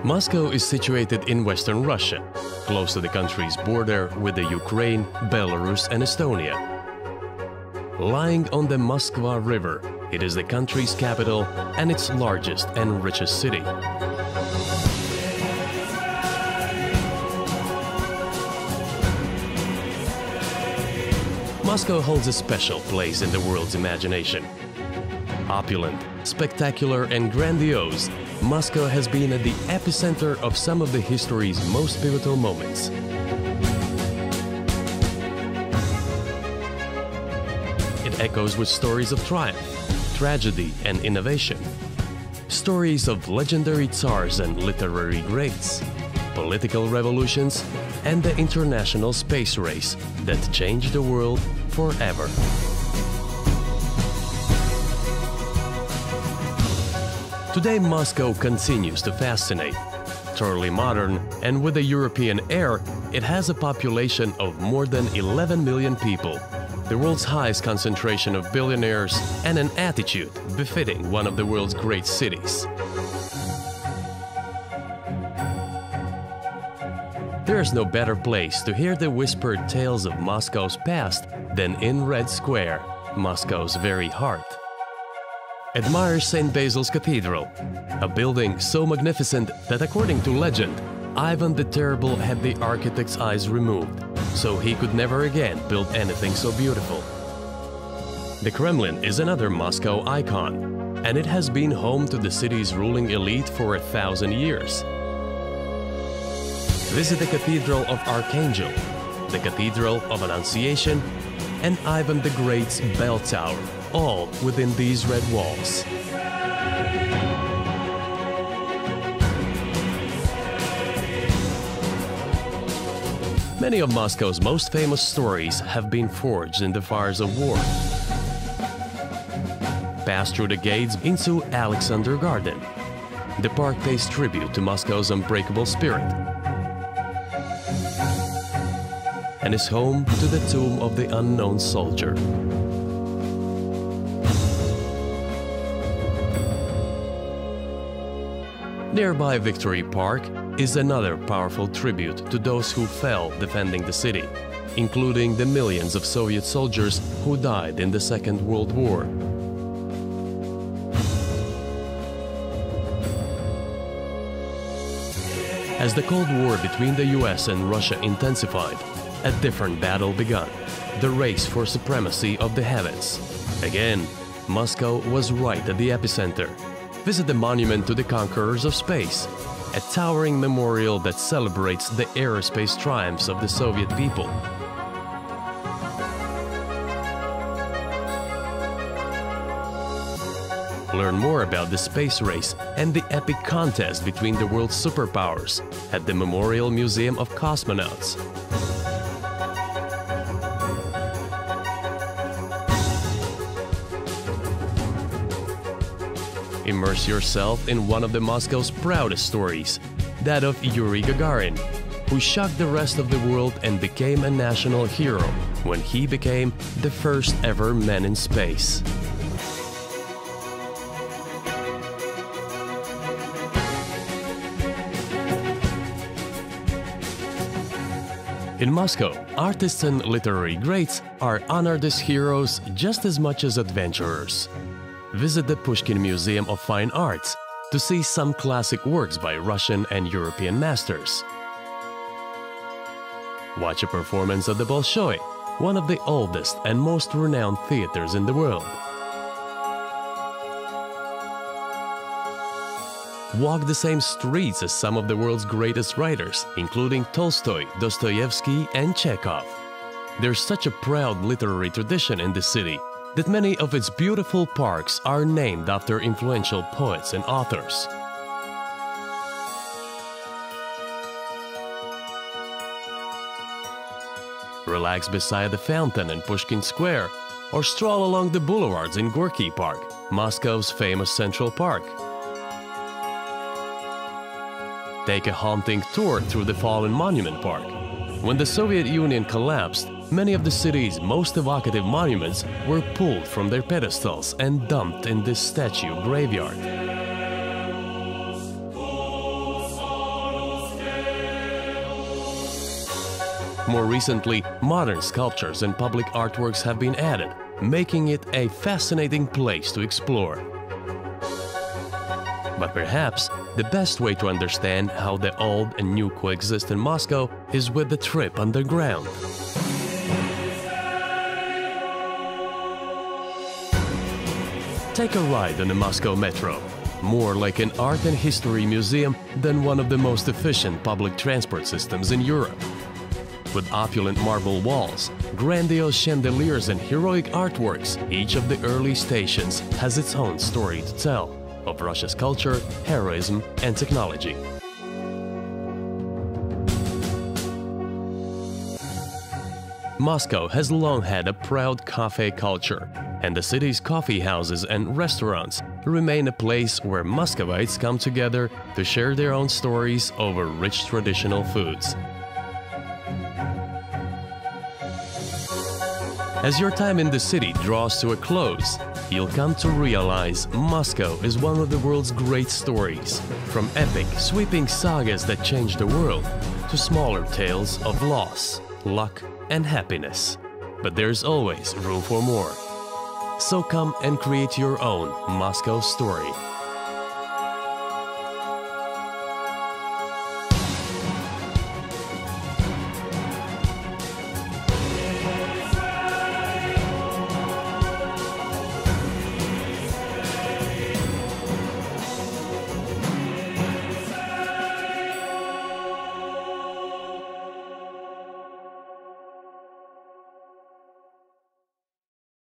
Moscow is situated in western Russia, close to the country's border with the Ukraine, Belarus and Estonia. Lying on the Moskva River, it is the country's capital and its largest and richest city. Moscow holds a special place in the world's imagination. Opulent, spectacular and grandiose, Moscow has been at the epicenter of some of the history's most pivotal moments. It echoes with stories of triumph, tragedy and innovation. Stories of legendary tsars and literary greats, political revolutions, and the international space race that changed the world forever. Today, Moscow continues to fascinate. Thoroughly modern and with a European air, it has a population of more than 11 million people, the world's highest concentration of billionaires, and an attitude befitting one of the world's great cities. There is no better place to hear the whispered tales of Moscow's past than in Red Square, Moscow's very heart. Admire St. Basil's Cathedral, a building so magnificent that, according to legend, Ivan the Terrible had the architect's eyes removed, so he could never again build anything so beautiful. The Kremlin is another Moscow icon, and it has been home to the city's ruling elite for 1,000 years. Visit the Cathedral of Archangel, the Cathedral of Annunciation, and Ivan the Great's Bell Tower, all within these red walls. Many of Moscow's most famous stories have been forged in the fires of war. Pass through the gates into Alexander Garden. The park pays tribute to Moscow's unbreakable spirit and is home to the tomb of the unknown soldier. Nearby Victory Park is another powerful tribute to those who fell defending the city, including the millions of Soviet soldiers who died in the Second World War. As the Cold War between the US and Russia intensified, a different battle began, the race for supremacy of the heavens. Again, Moscow was right at the epicenter. Visit the monument to the conquerors of space, a towering memorial that celebrates the aerospace triumphs of the Soviet people. Learn more about the space race and the epic contest between the world's superpowers at the Memorial Museum of Cosmonauts. Immerse yourself in one of Moscow's proudest stories, that of Yuri Gagarin, who shocked the rest of the world and became a national hero when he became the first ever man in space. In Moscow, artists and literary greats are honored as heroes just as much as adventurers. Visit the Pushkin Museum of Fine Arts to see some classic works by Russian and European masters. Watch a performance of the Bolshoi, one of the oldest and most renowned theaters in the world. Walk the same streets as some of the world's greatest writers, including Tolstoy, Dostoevsky and Chekhov. There's such a proud literary tradition in the city that many of its beautiful parks are named after influential poets and authors. Relax beside the fountain in Pushkin Square, or stroll along the boulevards in Gorky Park, Moscow's famous Central Park. Take a haunting tour through the fallen Monument Park. When the Soviet Union collapsed, many of the city's most evocative monuments were pulled from their pedestals and dumped in this statue graveyard. More recently, modern sculptures and public artworks have been added, making it a fascinating place to explore. But perhaps the best way to understand how the old and new coexist in Moscow is with the trip underground. Take a ride on the Moscow Metro, more like an art and history museum than one of the most efficient public transport systems in Europe. With opulent marble walls, grandiose chandeliers and heroic artworks, each of the early stations has its own story to tell of Russia's culture, heroism and technology. Moscow has long had a proud cafe culture, and the city's coffee houses and restaurants remain a place where Muscovites come together to share their own stories over rich traditional foods. As your time in the city draws to a close, you'll come to realize Moscow is one of the world's great stories, from epic, sweeping sagas that changed the world to smaller tales of loss, luck, and happiness. But there's always room for more. So come and create your own Moscow story.